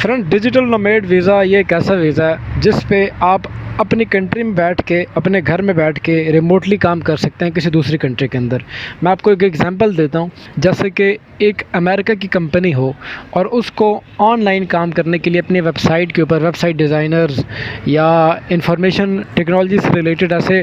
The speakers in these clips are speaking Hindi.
फ्रेंड, डिजिटल नोमैड वीज़ा ये एक ऐसा वीज़ा है जिस पे आप अपनी कंट्री में बैठ के, अपने घर में बैठ के रिमोटली काम कर सकते हैं किसी दूसरी कंट्री के अंदर। मैं आपको एक एग्जांपल देता हूँ। जैसे कि एक अमेरिका की कंपनी हो और उसको ऑनलाइन काम करने के लिए अपनी वेबसाइट के ऊपर वेबसाइट डिज़ाइनर्स या इंफॉर्मेशन टेक्नोलॉजी से रिलेटेड ऐसे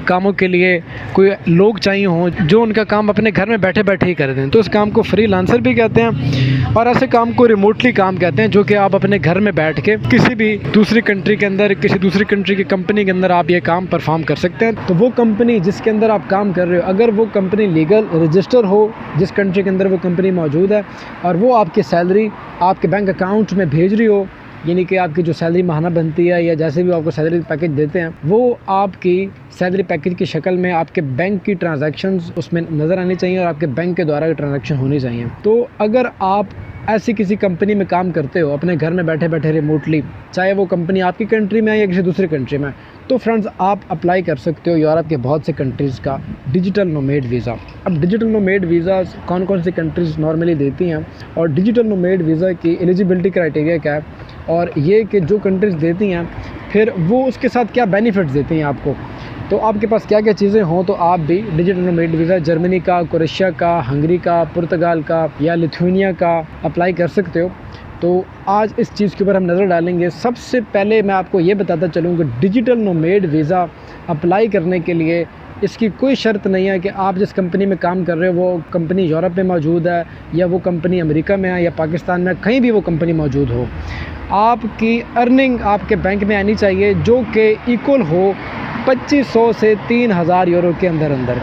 कामों के लिए कोई लोग चाहिए हों जो उनका काम अपने घर में बैठे बैठे ही कर दें, तो उस काम को फ्रीलांसर भी कहते हैं और ऐसे काम को रिमोटली काम कहते हैं, जो कि आप अपने घर में बैठ के किसी भी दूसरी कंट्री के अंदर, किसी दूसरी कंट्री की कंपनी के अंदर आप ये काम परफॉर्म कर सकते हैं। तो वो कंपनी जिसके अंदर आप काम कर रहे हो, अगर वो कंपनी लीगल रजिस्टर हो जिस कंट्री के अंदर वो कंपनी मौजूद है, और वो आपकी सैलरी आपके बैंक अकाउंट में भेज रही हो, यानी कि आपकी जो सैलरी माहाना बनती है या जैसे भी आपको सैलरी पैकेज देते हैं, वो आपकी सैलरी पैकेज की शक्ल में आपके बैंक की ट्रांजैक्शंस उसमें नज़र आनी चाहिए और आपके बैंक के द्वारा ट्रांजैक्शन होनी चाहिए। तो अगर आप ऐसी किसी कंपनी में काम करते हो अपने घर में बैठे बैठे रिमोटली, चाहे वो कंपनी आपकी कंट्री में है या किसी दूसरी कंट्री में, तो फ्रेंड्स आप अप्लाई कर सकते हो यूरोप के बहुत से कंट्रीज़ का डिजिटल नोमैड वीज़ा। अब डिजिटल नोमैड वीज़ा कौन कौन सी कंट्रीज़ नॉर्मली देती हैं और डिजिटल नोमैड वीज़ा की एलिजिबिलिटी क्राइटेरिया क्या है, और ये कि जो कंट्रीज़ देती हैं फिर वो उसके साथ क्या बेनिफिट्स देती हैं आपको, तो आपके पास क्या क्या चीज़ें हों तो आप भी डिजिटल नोमैड वीज़ा जर्मनी का, क्रोएशिया का, हंगरी का, पुर्तगाल का या लिथुआनिया का अप्लाई कर सकते हो। तो आज इस चीज़ के ऊपर हम नज़र डालेंगे। सबसे पहले मैं आपको ये बताता चलूँ कि डिजिटल नोमैड वीज़ा अप्लाई करने के लिए इसकी कोई शर्त नहीं है कि आप जिस कंपनी में काम कर रहे हो वो कंपनी यूरोप में मौजूद है या वो कंपनी अमेरिका में है या पाकिस्तान में, कहीं भी वो कंपनी मौजूद हो। आपकी अर्निंग आपके बैंक में आनी चाहिए जो कि इक्वल हो 2500 से 3000 यूरो के अंदर अंदर।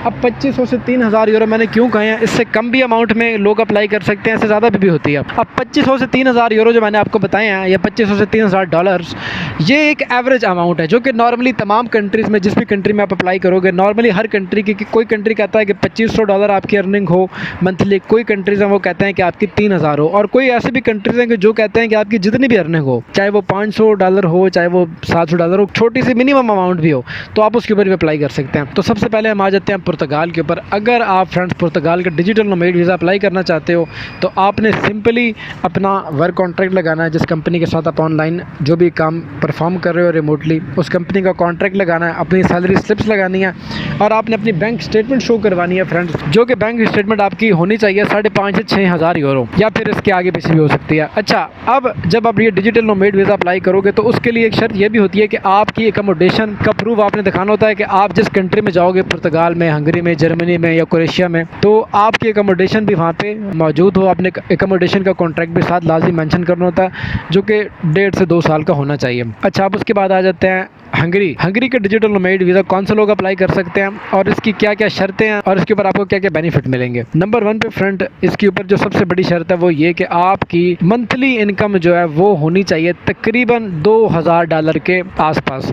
अब 2500 से 3000 यूरो मैंने क्यों कहे हैं, इससे कम भी अमाउंट में लोग अप्लाई कर सकते हैं, इससे ज़्यादा भी होती है। अब 2500 से 3000 यूरो जो मैंने आपको बताए हैं या 2500 से 3000 डॉलर्स, ये एक एवरेज अमाउंट है जो कि नॉर्मली तमाम कंट्रीज़ में, जिस भी कंट्री में आप अप्लाई करोगे, नॉर्मली हर कंट्री की कोई कंट्री कहता है कि 2500 डॉलर आपकी अर्निंग हो मंथली, कोई कंट्रीज़ हैं वो कहते हैं कि आपकी 3000 हो, और कोई ऐसे भी कंट्रीज़ हैं कि जो कहते हैं कि आपकी जितनी भी अर्निंग हो, चाहे वो 500 डॉलर हो, चाहे वो 700 डॉलर हो, छोटी सी मिनिमम अमाउंट भी हो, तो आप उसके ऊपर भी अप्लाई कर सकते हैं। तो सबसे पहले हम आ जाते हैं पुर्तगाल के ऊपर। अगर आप फ्रेंड्स पुर्तगाल का डिजिटल नोमैड वीज़ा अप्लाई करना चाहते हो तो आपने सिंपली अपना वर्क कॉन्ट्रैक्ट लगाना है, जिस कंपनी के साथ आप ऑनलाइन जो भी काम परफॉर्म कर रहे हो रिमोटली, उस कंपनी का कॉन्ट्रैक्ट लगाना है, अपनी सैलरी स्लिप्स लगानी है और आपने अपनी बैंक स्टेटमेंट शो करवानी है फ्रेंड्स, जो कि बैंक स्टेटमेंट आपकी होनी चाहिए 5,500 से 6,000 यूरो या फिर इसके आगे पीछे भी हो सकती है। अच्छा, अब जब आप ये डिजिटल नोमैड वीज़ा अप्लाई करोगे तो उसके लिए एक शर्त यह भी होती है कि आपकी एकोमोडेशन का प्रूफ आपने दिखाना होता है कि आप जिस कंट्री में जाओगे, पुर्तगाल में, हंगरी में, जर्मनी में या क्रोएशिया में, तो आपकी एकोमोडेशन भी वहाँ पे मौजूद हो। आपने एकोमोडेशन का कॉन्ट्रैक्ट भी साथ लाजमी मेंशन करना होता है जो कि 1.5 से 2 साल का होना चाहिए। अच्छा, अब उसके बाद आ जाते हैं हंगरी के डिजिटल नोमैड वीज़ा कौन से लोग अप्लाई कर सकते हैं और इसकी क्या क्या शर्तें हैं और इसके ऊपर आपको क्या क्या बेनिफिट मिलेंगे। नंबर 1 पे फ्रेंड इसके ऊपर जो सबसे बड़ी शर्त है वो ये कि आपकी मंथली इनकम जो है वो होनी चाहिए तकरीबन 2000 डॉलर के आसपास,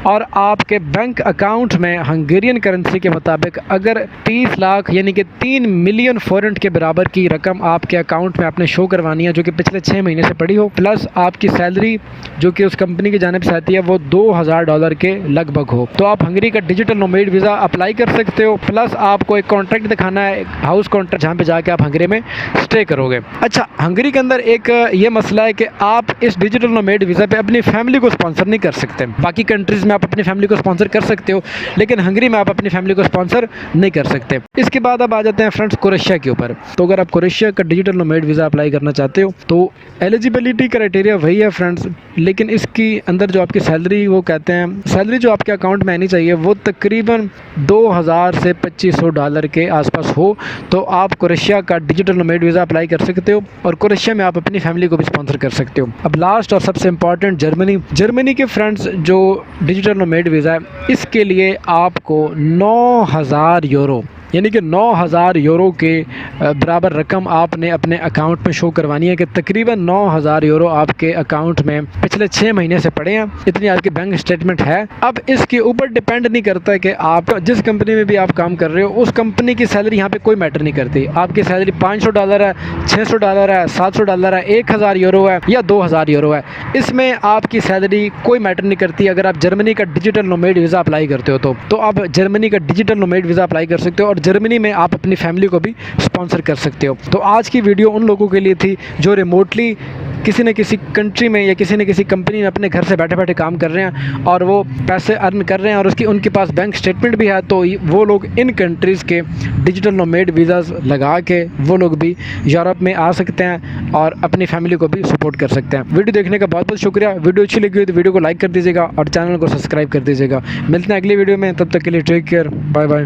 और आपके बैंक अकाउंट में हंगेरियन करेंसी के मुताबिक अगर 30 लाख यानी कि 3 मिलियन फॉरेंट के बराबर की रकम आपके अकाउंट में आपने शो करवानी है, जो कि पिछले 6 महीने से पड़ी हो, प्लस आपकी सैलरी जो कि उस कंपनी की जानिब से आती है वो 2000 डॉलर के लगभग हो, तो आप हंगरी का डिजिटल नोमैड वीज़ा अप्लाई कर सकते हो। प्लस आपको एक कॉन्ट्रैक्ट दिखाना है, एक हाउस कॉन्ट्रैक्ट, जहाँ पे जाके आप हंगरी में स्टे करोगे। अच्छा, हंगरी के अंदर एक ये मसला है कि आप इस डिजिटल नोमैड वीज़ा पे अपनी फैमिली को स्पॉन्सर नहीं कर सकते। बाकी कंट्रीज़ में आप अपनी फैमिली को स्पॉन्सर कर सकते हो, लेकिन हंगरी में आप अपनी फैमिली को स्पॉन्सर नहीं कर सकते। इसके बाद अब आ जाते हैं फ्रेंड्स क्रोएशिया के ऊपर। तो अगर आप क्रोएशिया का डिजिटल नोमैड वीज़ा अप्लाई करना चाहते हो तो एलिजिबिलिटी क्राइटेरिया वही है फ्रेंड्स, लेकिन इसकी अंदर जो आपकी सैलरी, वो कहते हैं सैलरी जो आपके अकाउंट में आनी चाहिए वो तकरीबन 2000 से 2500 डॉलर के आसपास हो, तो आप क्रोएशिया का डिजिटल नोमैड वीज़ा अप्लाई कर सकते हो और क्रोएशिया में आप अपनी फैमिली को भी स्पॉन्सर कर सकते हो। अब लास्ट और सबसे इम्पॉर्टेंट जर्मनी के फ्रेंड्स जो डिजिटल नोमैड वीज़ा है, इसके लिए आपको 9000 यूरो यानी कि 9000 यूरो के बराबर रकम आपने अपने अकाउंट में शो करवानी है कि तकरीबन 9000 यूरो आपके अकाउंट में पिछले 6 महीने से पड़े हैं, इतनी आपकी बैंक स्टेटमेंट है। अब इसके ऊपर डिपेंड नहीं करता है कि आप जिस कंपनी में भी आप काम कर रहे हो उस कंपनी की सैलरी यहाँ पे कोई मैटर नहीं करती। आपकी सैलरी 500 डॉलर है, 600 डॉलर है, 700 डॉलर है, 1000 यूरो है या 2000 यूरो है, इसमें आपकी सैलरी कोई मैटर नहीं करती। अगर आप जर्मनी का डिजिटल नोमैड वीज़ा अप्लाई करते हो तो आप जर्मनी का डिजिटल नोमैड वीज़ा अप्लाई कर सकते हो। और और जर्मनी में आप अपनी फैमिली को भी स्पॉन्सर कर सकते हो। तो आज की वीडियो उन लोगों के लिए थी जो रिमोटली किसी न किसी कंट्री में या किसी न किसी कंपनी में अपने घर से बैठे बैठे काम कर रहे हैं और वो पैसे अर्न कर रहे हैं और उनके पास बैंक स्टेटमेंट भी है। तो वो लोग इन कंट्रीज़ के डिजिटल नोमैड वीज़ाज़ लगा के वो लोग भी यूरोप में आ सकते हैं और अपनी फैमिली को भी सपोर्ट कर सकते हैं। वीडियो देखने का बहुत बहुत शुक्रिया। वीडियो अच्छी लगी हो तो वीडियो को लाइक कर दीजिएगा और चैनल को सब्सक्राइब कर दीजिएगा। मिलते हैं अगली वीडियो में, तब तक के लिए टेक केयर, बाय बाय।